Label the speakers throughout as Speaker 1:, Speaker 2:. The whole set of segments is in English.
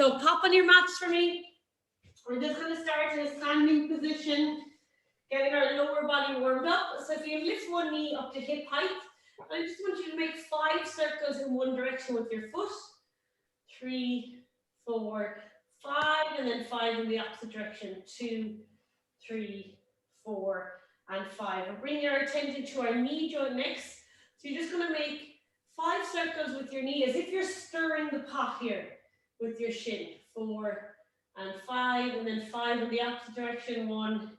Speaker 1: so pop on your mats for me. We're just going to start in a standing position, getting our lower body warmed up. So if you lift one knee up to hip height, I just want you to make 5 circles in one direction with your foot. 3, 4, 5, and then 5 in the opposite direction. 2, 3, 4, and 5. We're bringing our attention to our knee joint next. So you're just going to make 5 circles with your knee as if you're stirring the pot here with your shin. 4 and 5, and then 5 in the opposite direction. 1,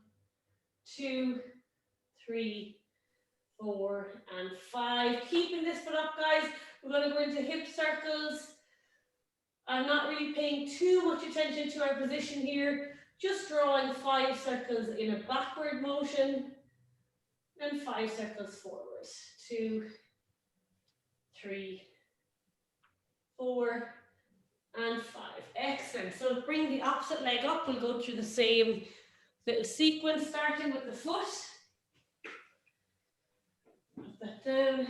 Speaker 1: 2, 3, 4, and 5. Keeping this foot up, guys. We're going to go into hip circles. I'm not really paying too much attention to our position here. Just drawing 5 circles in a backward motion and 5 circles forward. 2, 3, 4, and 5. Excellent. So bring the opposite leg up. We'll go through the same little sequence, starting with the foot. Put that down.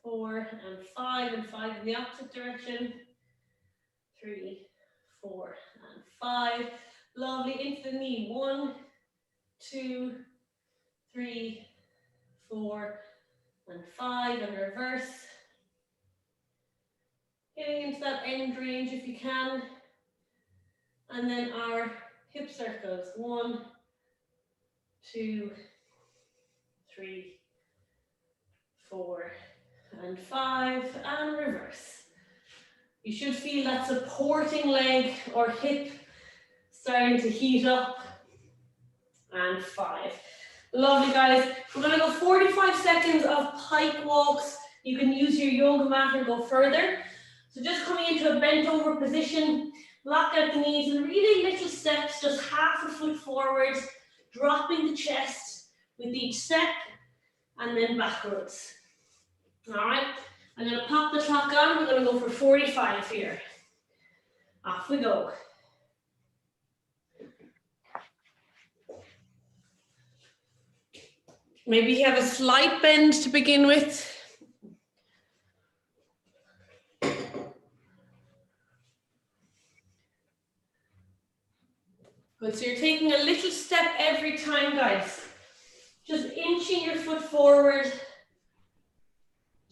Speaker 1: 4 and 5, and 5 in the opposite direction. 3, 4, and 5. Lovely. Into the knee. 1, 2, 3, 4, and 5, and reverse. Getting into that end range if you can. And then our hip circles. 1, 2, 3, 4, and 5, and reverse. You should feel that supporting leg or hip starting to heat up. And 5. Lovely, guys. We're going to go 45 seconds of pike walks. You can use your yoga mat and go further. So just coming into a bent over position, lock out the knees and really little steps, just half a foot forward, dropping the chest with each step, and then backwards. All right, I'm going to pop the clock on. We're going to go for 45 here. Off we go. Maybe you have a slight bend to begin with. Good, so you're taking a little step every time, guys. Just inching your foot forward.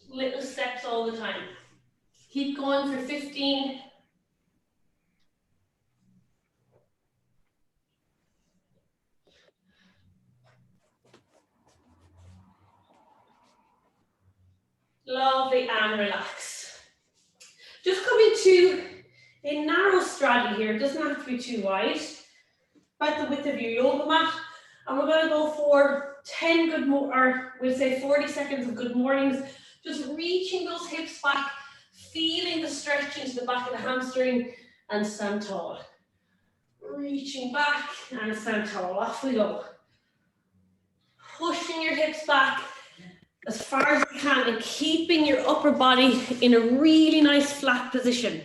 Speaker 1: Little steps all the time. Keep going for 15. Lovely, and relax. Just come into a narrow straddle here. It doesn't have to be too wide. About the width of your yoga mat. And we're going to go for 10 good, or we'll say 40 seconds of good mornings. Just reaching those hips back, feeling the stretch into the back of the hamstring, and stand tall. Reaching back and stand tall. Off we go. Pushing your hips back as far as you can and keeping your upper body in a really nice flat position.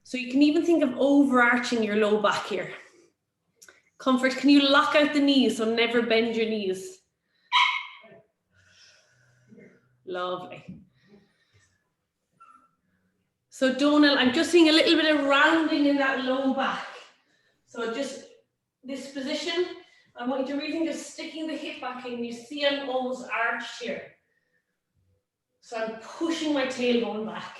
Speaker 1: So you can even think of overarching your low back here. Comfort, can you lock out the knees so never bend your knees? Lovely. So Donal, I'm just seeing a little bit of rounding in that low back. So just this position, I want you to really think of sticking the hip back in. You see I'm almost arched here. So I'm pushing my tailbone back.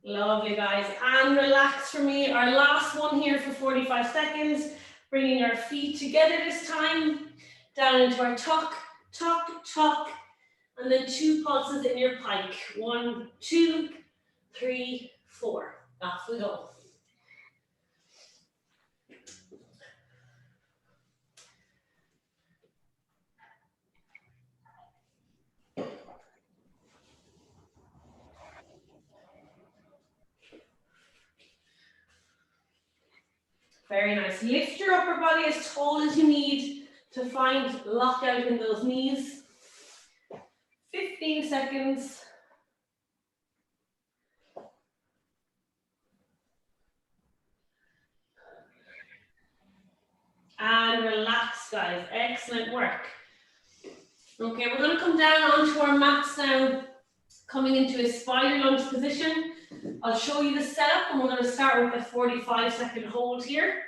Speaker 1: Lovely, guys. And relax for me. Our last one here for 45 seconds. Bringing our feet together this time. Down into our tuck, tuck, tuck. And then 2 pulses in your pike. 1, 2, 3, 4. Off we go. Very nice. Lift your upper body as tall as you need to find lockout in those knees. 15 seconds. And relax, guys. Excellent work. Okay, we're going to come down onto our mats now. coming into a spider lunge position. I'll show you the setup, and we're going to start with a 45-second hold here.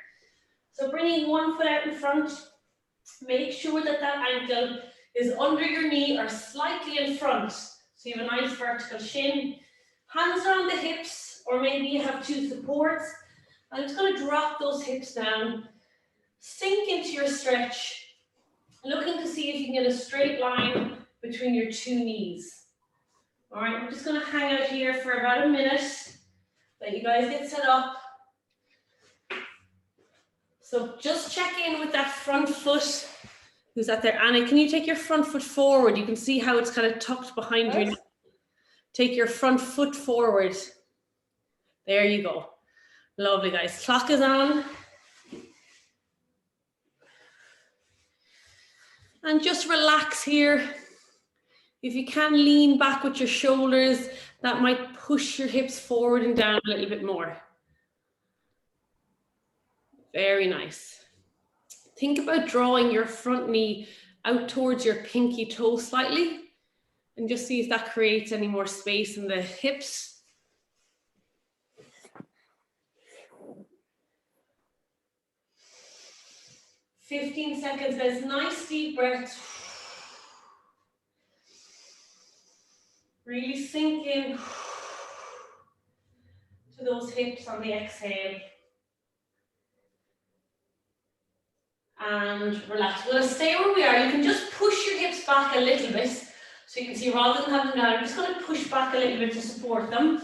Speaker 1: So bringing one foot out in front, make sure that that ankle is under your knee or slightly in front. So you have a nice vertical shin. Hands around the hips, or maybe you have two supports. I'm just going to drop those hips down. Sink into your stretch. Looking to see if you can get a straight line between your two knees. All right, we're just going to hang out here for about a minute. Let you guys get set up. So just check in with that front foot. Who's that there? Anna, can you take your front foot forward? You can see how it's kind of tucked behind you. Take your front foot forward. There you go. Lovely, guys. Clock is on. And just relax here. If you can lean back with your shoulders, that might push your hips forward and down a little bit more. Very nice. Think about drawing your front knee out towards your pinky toe slightly, and just see if that creates any more space in the hips. "15 seconds, guys. Nice deep breath. Really sink in to those hips on the exhale. And relax. We're going to stay where we are. You can just push your hips back a little bit. So you can see, rather than having them down, I'm just going to push back a little bit to support them.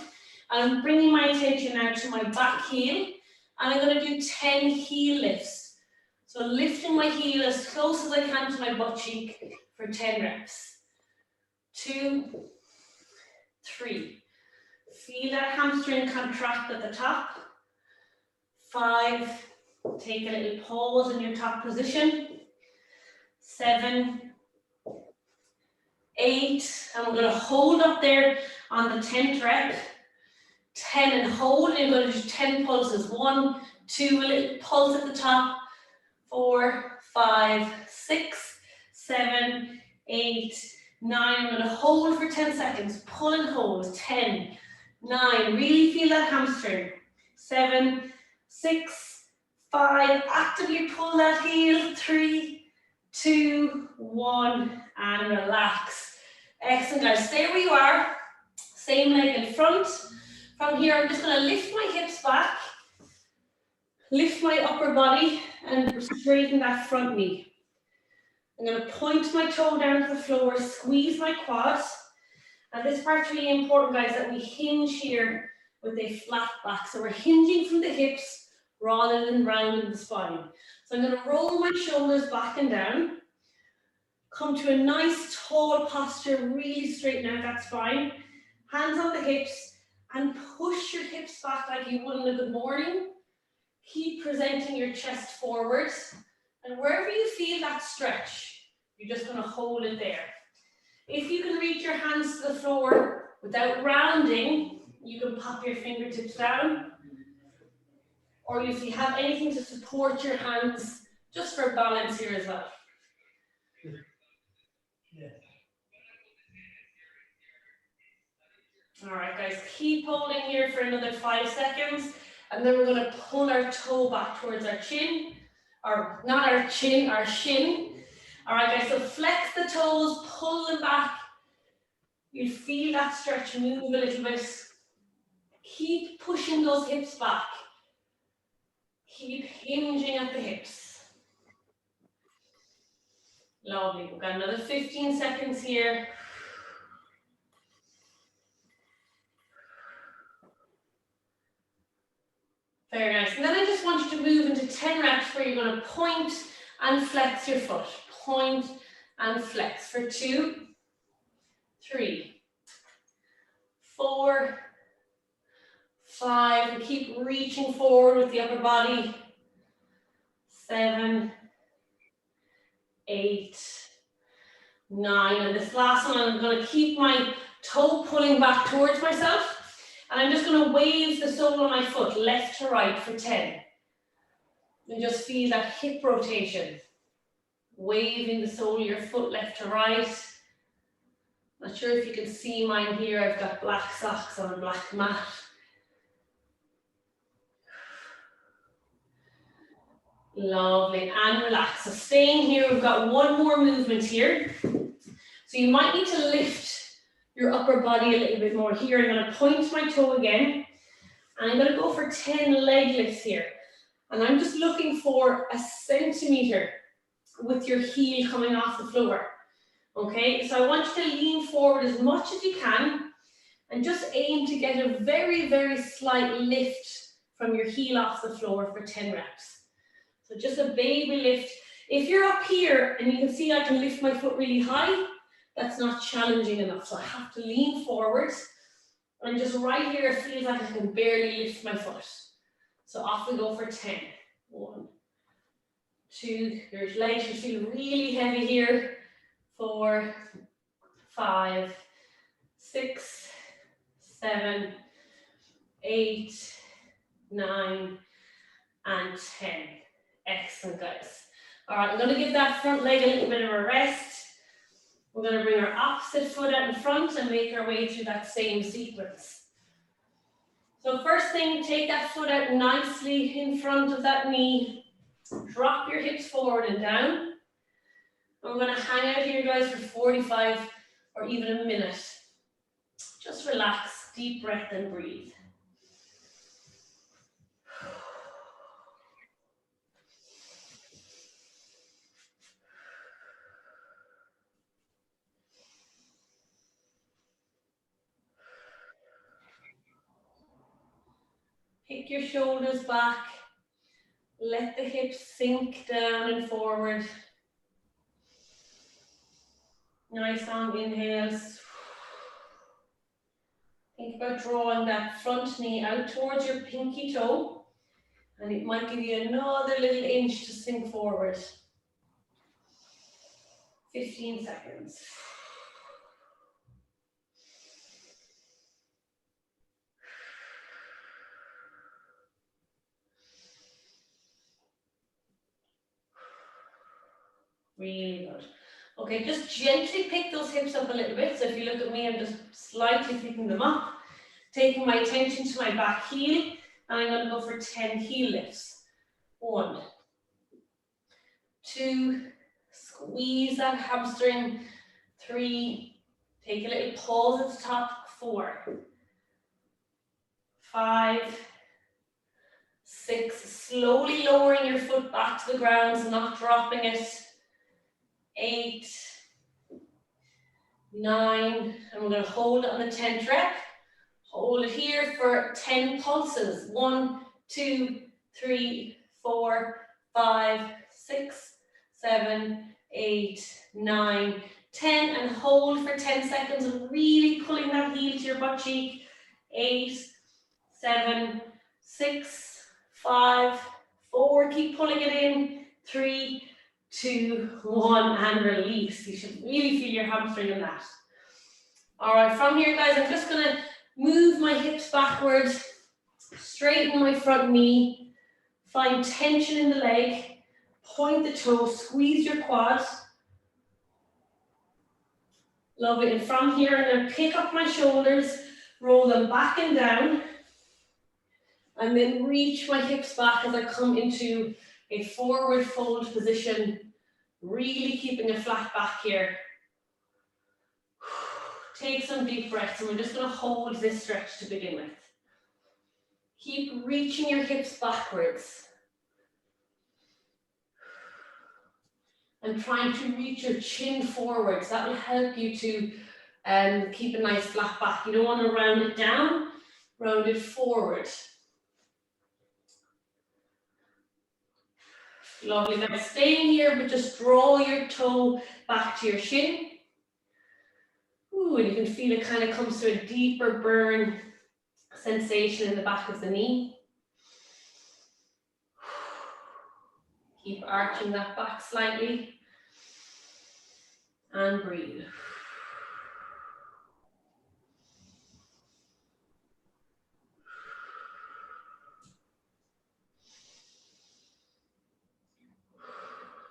Speaker 1: And I'm bringing my attention now to my back heel. And I'm going to do 10 heel lifts. So lifting my heel as close as I can to my butt cheek for 10 reps. 2, 3. Feel that hamstring contract at the top. 5. Take a little pause in your top position. 7, 8, and we're going to hold up there on the 10th rep. 10 and hold, and we're going to do 10 pulses. 1, 2, a little pulse at the top. 4, 5, 6, 7, 8, 9. I'm going to hold for 10 seconds. Pull and hold. 10, 9. Really feel that hamstring. 7, 6, 5, actively pull that heel. 3, 2, 1, and relax. Excellent, guys. Stay where you are. Same leg in front. From here, I'm just going to lift my hips back, lift my upper body, and straighten that front knee. I'm going to point my toe down to the floor, squeeze my quads. And this part's really important, guys, that we hinge here with a flat back. So we're hinging from the hips rather than rounding the spine. So I'm going to roll my shoulders back and down. Come to a nice tall posture, really straighten out that spine. Hands on the hips and push your hips back like you would in a good morning. Keep presenting your chest forwards. And wherever you feel that stretch, you're just going to hold it there. If you can reach your hands to the floor without rounding, you can pop your fingertips down. Or if you have anything to support your hands, just for balance here as well. All right, guys, keep holding here for another 5 seconds. And then we're going to pull our toe back towards our chin. Or not our chin, our shin. All right, guys, so flex the toes, pull them back. You feel that stretch move a little bit. Keep pushing those hips back. Keep hinging at the hips. Lovely. We've got another 15 seconds here. Very nice. And then I just want you to move into 10 reps where you're going to point and flex your foot. Point and flex for 2, 3, 4, 5. And keep reaching forward with the upper body. 7, 8, 9. And this last one, I'm going to keep my toe pulling back towards myself. And I'm just going to wave the sole of my foot left to right for 10. And just feel that hip rotation. Waving the sole of your foot left to right. Not sure if you can see mine here. I've got black socks on a black mat. Lovely, and relax. So staying here, we've got one more movement here. So you might need to lift your upper body a little bit more here. I'm going to point my toe again, and I'm going to go for 10 leg lifts here. And I'm just looking for a centimeter with your heel coming off the floor. Okay, so I want you to lean forward as much as you can and just aim to get a very, very slight lift from your heel off the floor for 10 reps. So just a baby lift. If you're up here and you can see I can lift my foot really high, that's not challenging enough. So I have to lean forward, and just right here it feels like I can barely lift my foot. So off we go for 10. 1, 2, your legs should feel really heavy here. 4, 5, 6, 7, 8, 9, and 10. Excellent, guys. All right, I'm going to give that front leg a little bit of a rest. We're going to bring our opposite foot out in front and make our way through that same sequence. So first thing, take that foot out nicely in front of that knee. Drop your hips forward and down. And we're going to hang out here, guys, for 45 or even a minute. Just relax, deep breath and breathe. Pick your shoulders back. Let the hips sink down and forward. Nice long inhales. Think about drawing that front knee out towards your pinky toe, and it might give you another little inch to sink forward. 15 seconds. Really good. Okay, just gently pick those hips up a little bit. So if you look at me, I'm just slightly picking them up, taking my attention to my back heel, and I'm going to go for 10 heel lifts. 1, 2, squeeze that hamstring. 3, take a little pause at the top. 4, 5, 6, slowly lowering your foot back to the ground, so not dropping it. 8, 9, and we're going to hold it on the 10th rep. Hold it here for 10 pulses. 1, 2, 3, 4, 5, 6, 7, 8, 9, 10, and hold for 10 seconds, and really pulling that heel to your butt cheek. 8, 7, 6, 5, 4, keep pulling it in. 3, 2, 1, and release. You should really feel your hamstring in that. All right, from here, guys, I'm just going to move my hips backwards, straighten my front knee, find tension in the leg, point the toe, squeeze your quads. Lovely. And from here, I'm going to pick up my shoulders, roll them back and down, and then reach my hips back as I come into a forward fold position, really keeping a flat back here. Take some deep breaths, and we're just going to hold this stretch to begin with. Keep reaching your hips backwards and trying to reach your chin forwards. That will help you to keep a nice flat back. You don't want to round it down, round it forward. Lovely. Now staying here, but just draw your toe back to your shin. Ooh, and you can feel it kind of comes to a deeper burn sensation in the back of the knee. Keep arching that back slightly. And breathe.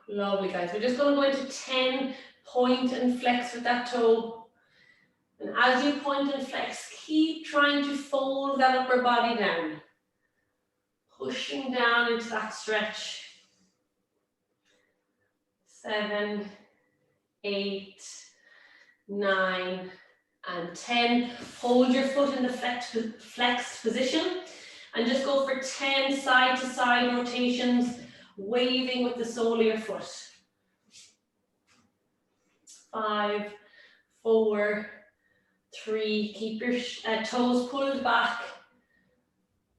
Speaker 1: Lovely, guys. We're just going to go into 10, point and flex with that toe. as you point and flex, keep trying to fold that upper body down. Pushing down into that stretch. 7, 8, 9, and 10. Hold your foot in the flexed position and just go for 10 side to side rotations, waving with the sole of your foot. 5, 4, 3, keep your toes pulled back.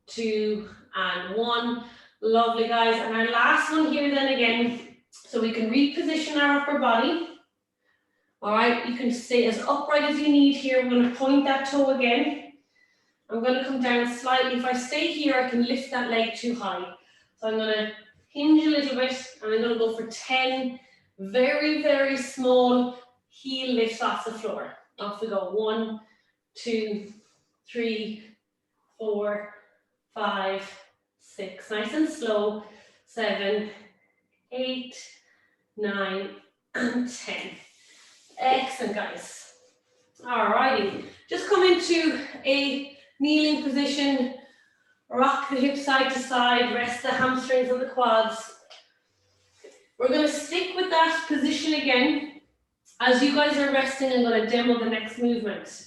Speaker 1: 2 and 1. Lovely, guys. And our last one here then again, so we can reposition our upper body. All right, you can stay as upright as you need here. I'm going to point that toe again. I'm going to come down slightly. If I stay here, I can lift that leg too high. So I'm going to hinge a little bit, and I'm going to go for 10 very, very small heel lifts off the floor. Off we go. 1, 2, 3, 4, 5, 6. Nice and slow. 7, 8, 9, and 10. Excellent, guys. Alrighty. Just come into a kneeling position. Rock the hips side to side. Rest the hamstrings and the quads. We're going to stick with that position again. As you guys are resting, I'm going to demo the next movement.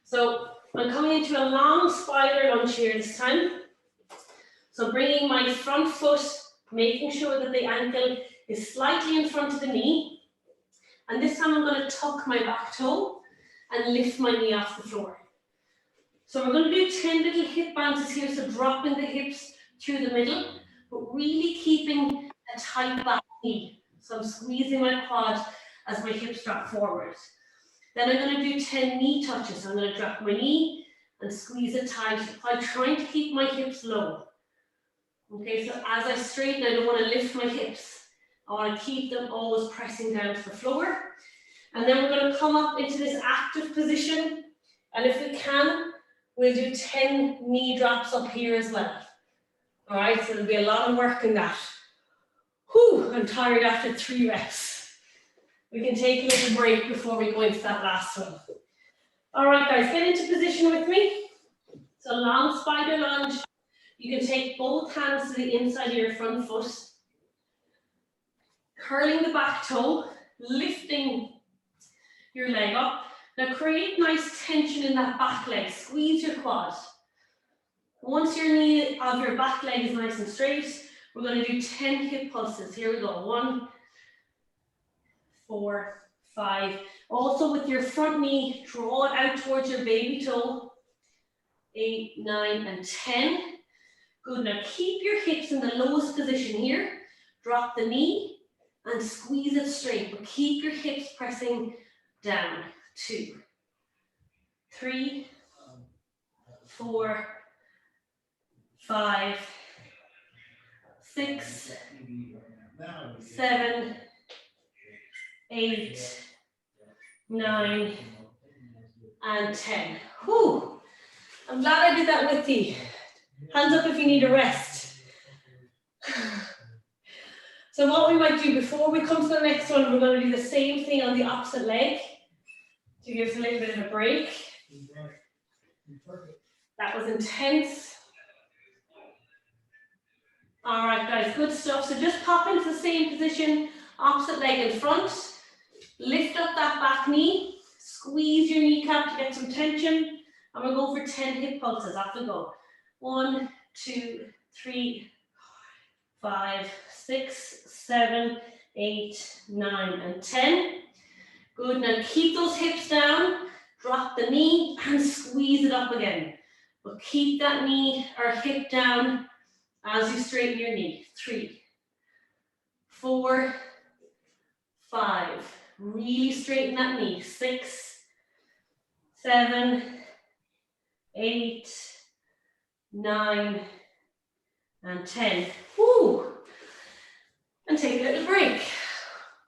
Speaker 1: So I'm coming into a long spider lunge here this time. So bringing my front foot, making sure that the ankle is slightly in front of the knee. And this time I'm going to tuck my back toe and lift my knee off the floor. So we're going to do 10 little hip bounces here, so dropping the hips through the middle, but really keeping a tight back knee. So I'm squeezing my quad as my hips drop forward. Then I'm going to do 10 knee touches. So I'm going to drop my knee and squeeze it tight while trying to keep my hips low. Okay, so as I straighten, I don't want to lift my hips. I want to keep them always pressing down to the floor. And then we're going to come up into this active position. And if we can, we'll do 10 knee drops up here as well. All right, so there'll be a lot of work in that. Whew, I'm tired after 3 reps. We can take a little break before we go into that last one. All right, guys, get into position with me. So long spider lunge. You can take both hands to the inside of your front foot. Curling the back toe, lifting your leg up. Now create nice tension in that back leg. Squeeze your quad. Once your knee of your back leg is nice and straight, we're going to do 10 hip pulses. Here we go. 1, 4, 5. Also with your front knee, draw it out towards your baby toe. 8, 9, and 10. Good. Now keep your hips in the lowest position here. Drop the knee and squeeze it straight, but keep your hips pressing down. 2, 3, 4, 5, 6, 7, 8, 9, and 10. Whew. I'm glad I did that with you. Hands up if you need a rest. So what we might do before we come to the next one, we're going to do the same thing on the opposite leg to give us a little bit of a break. That was intense. All right, guys, good stuff. So just pop into the same position, opposite leg in front. Lift up that back knee. Squeeze your kneecap to get some tension. And we'll go for 10 hip pulses. Off we go. 1, 2, 3, 5, 6, 7, 8, 9, and 10. Good. Now keep those hips down. Drop the knee and squeeze it up again. But keep that knee or hip down as you straighten your knee. 3, 4, 5. Really straighten that knee. 6, 7, 8, 9, and 10. Woo! And take a little break.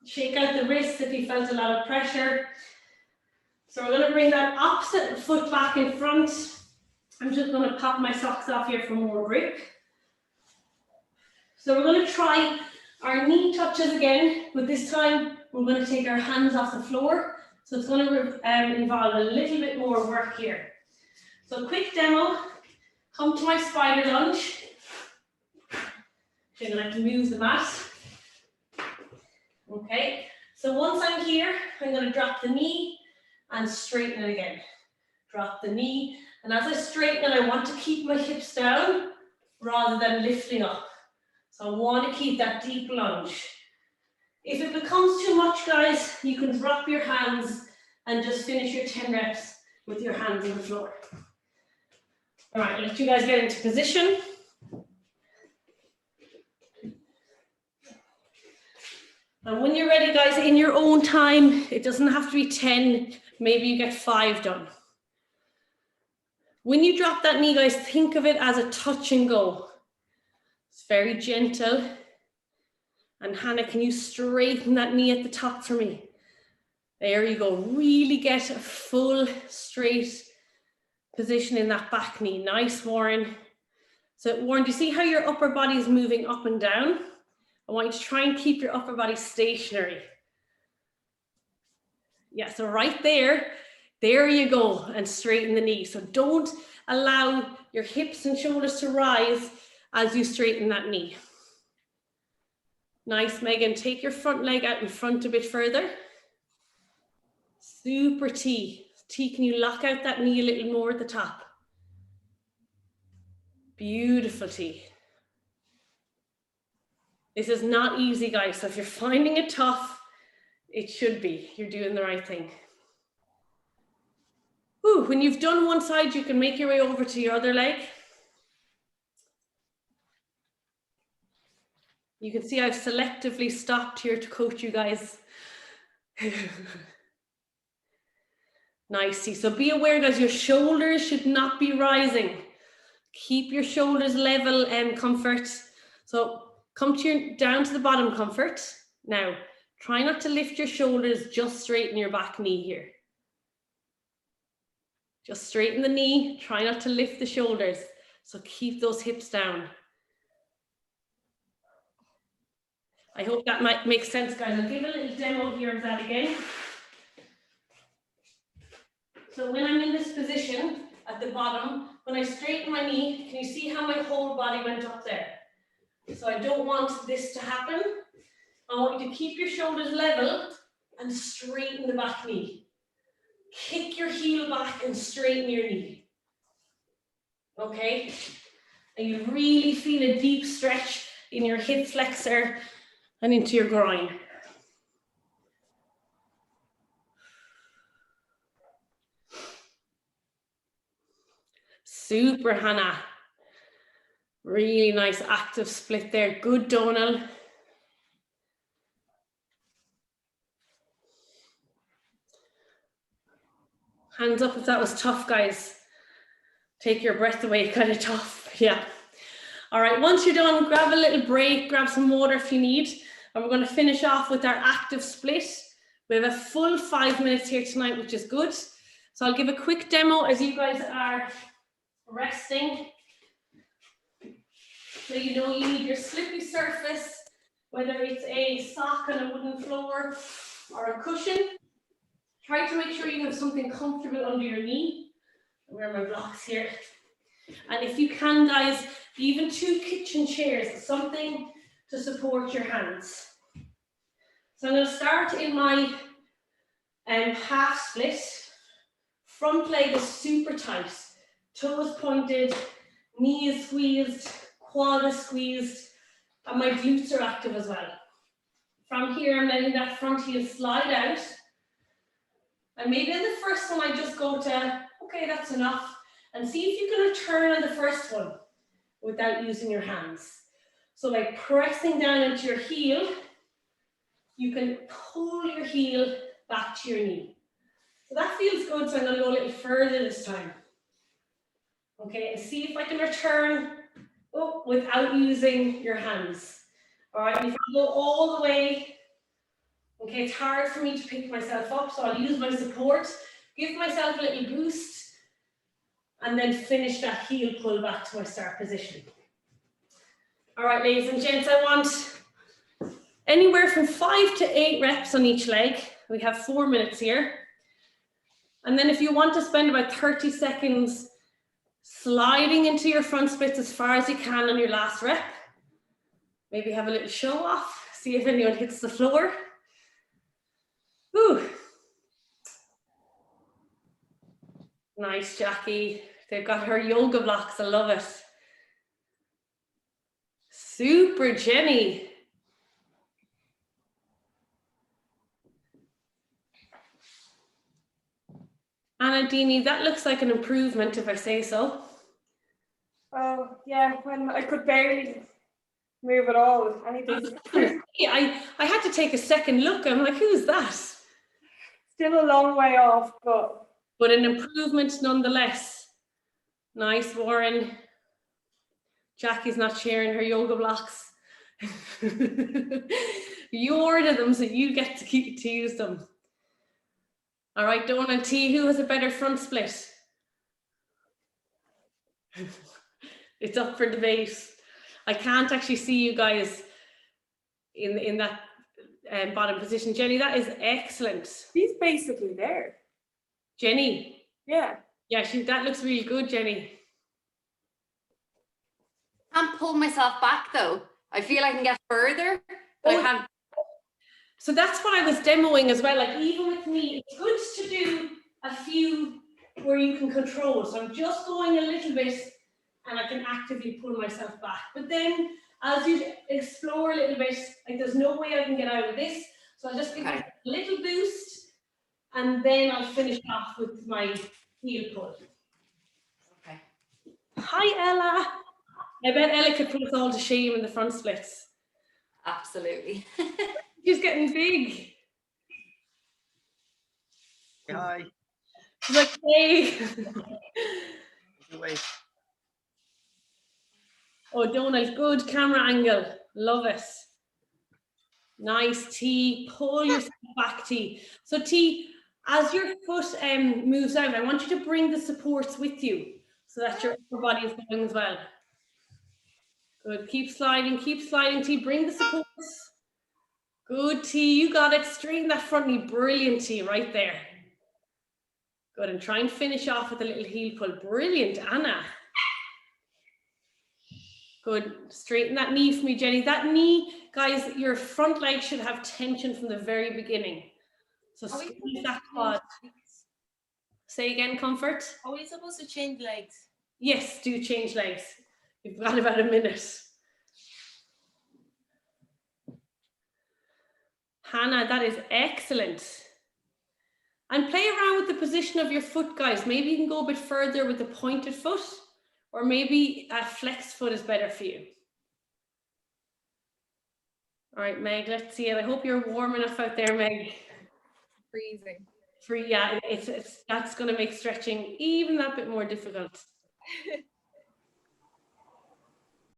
Speaker 1: Shake out the wrists if you felt a lot of pressure. So we're going to bring that opposite foot back in front. I'm just going to pop my socks off here for more grip. So we're going to try our knee touches again, but this time we're going to take our hands off the floor. So it's going to involve a little bit more work here. So quick demo, come to my spider lunge. I'm going to move the mat. Okay, so once I'm here, I'm going to drop the knee and straighten it again. Drop the knee, and as I straighten it, I want to keep my hips down rather than lifting up. So I want to keep that deep lunge. If it becomes too much, guys, you can drop your hands and just finish your 10 reps with your hands on the floor. All right, let you guys get into position. And when you're ready, guys, in your own time, it doesn't have to be 10, maybe you get 5 done. When you drop that knee, guys, think of it as a touch and go. It's very gentle. And Hannah, can you straighten that knee at the top for me? There you go. Really get a full straight position in that back knee. Nice, Warren. So Warren, do you see how your upper body is moving up and down? I want you to try and keep your upper body stationary. Yeah, so right there, there you go, and straighten the knee. So don't allow your hips and shoulders to rise as you straighten that knee. Nice, Megan. Take your front leg out in front a bit further. Super T. T, can you lock out that knee a little more at the top? Beautiful T. This is not easy, guys. So if you're finding it tough, it should be. You're doing the right thing. Whew, when you've done one side, you can make your way over to your other leg. You can see I've selectively stopped here to coach you guys. Nice. So be aware, guys, your shoulders should not be rising. Keep your shoulders level and comfort. So come to your, down to the bottom comfort. Now, try not to lift your shoulders, just straighten your back knee here. Just straighten the knee, try not to lift the shoulders. So keep those hips down. I hope that might make sense, guys. I'll give a little demo here of that again. So when I'm in this position at the bottom, when I straighten my knee, can you see how my whole body went up there? So I don't want this to happen. I want you to keep your shoulders level and straighten the back knee. Kick your heel back and straighten your knee. Okay? And you really feel a deep stretch in your hip flexor and into your groin. Super, Hannah. Really nice active split there. Good, Donal. Hands up if that was tough, guys. Take your breath away, kind of tough. Yeah. All right, once you're done, grab a little break, grab some water if you need. And we're going to finish off with our active split. We have a full 5 minutes here tonight, which is good. So I'll give a quick demo as you guys are resting. So you know you need your slippy surface, whether it's a sock on a wooden floor or a cushion. Try to make sure you have something comfortable under your knee. Where are my blocks here? And if you can, guys, even 2 kitchen chairs, something to support your hands. So I'm going to start in my half split. Front leg is super tight, toes pointed, knee is squeezed, quad is squeezed, and my glutes are active as well. From here, I'm letting that front heel slide out. And maybe in the first one, I just go to, okay, that's enough. And see if you can return on the first one without using your hands. So like pressing down into your heel, you can pull your heel back to your knee. So that feels good, so I'm going to go a little further this time. Okay, and see if I can return without using your hands. All right, and if I go all the way, okay, it's hard for me to pick myself up, so I'll use my support, give myself a little boost, and then finish that heel pull back to my start position. All right, ladies and gents, I want anywhere from 5 to 8 reps on each leg. We have 4 minutes here. And then if you want to spend about 30 seconds sliding into your front splits as far as you can on your last rep, maybe have a little show off, see if anyone hits the floor. Ooh. Nice, Jackie. They've got her yoga blocks. I love it. Super, Jenny. Anna Dini, that looks like an improvement if I say so.
Speaker 2: Oh, yeah, when I could barely move at all with anything.
Speaker 1: I had to take a second look. I'm like, who's that?
Speaker 2: Still a long way off,
Speaker 1: but an improvement nonetheless. Nice, Warren. Jackie's not sharing her yoga blocks. You order them so you get to use them. All right, Dawn and T, who has a better front split? It's up for debate. I can't actually see you guys in that bottom position. Jenny, that is excellent.
Speaker 2: She's basically there.
Speaker 1: Jenny?
Speaker 2: Yeah.
Speaker 1: Yeah, that looks really good, Jenny.
Speaker 3: I can't pull myself back though. I feel I can get further, but I can't.
Speaker 1: So that's what I was demoing as well. Like even with me, it's good to do a few where you can control. So I'm just going a little bit and I can actively pull myself back. But then as you explore a little bit, like there's no way I can get out of this. So I'll just give it a little boost and then I'll finish off with my heel pull.
Speaker 3: Okay.
Speaker 1: Hi, Ella. I bet Ella could put us all to shame in the front splits.
Speaker 3: Absolutely.
Speaker 1: She's getting big.
Speaker 4: Hi.
Speaker 1: She's like, hey. Oh, Donald, good camera angle. Love it. Nice, T. Pull yourself back, T. So, T, as your foot moves out, I want you to bring the supports with you so that your upper body is going as well. Good. Keep sliding, T. Bring the supports. Good, T. You got it. Straighten that front knee. Brilliant, T. Right there. Good. And try and finish off with a little heel pull. Brilliant, Anna. Good. Straighten that knee for me, Jenny. That knee, guys, your front leg should have tension from the very beginning. So squeeze that quad. Say again, Comfort.
Speaker 5: Are we supposed to change legs?
Speaker 1: Yes, do change legs. You've got about a minute. Hannah, that is excellent. And play around with the position of your foot, guys. Maybe you can go a bit further with the pointed foot, or maybe a flexed foot is better for you. All right, Meg, let's see it. I hope you're warm enough out there, Meg.
Speaker 5: Freezing.
Speaker 1: Yeah, that's going to make stretching even that bit more difficult.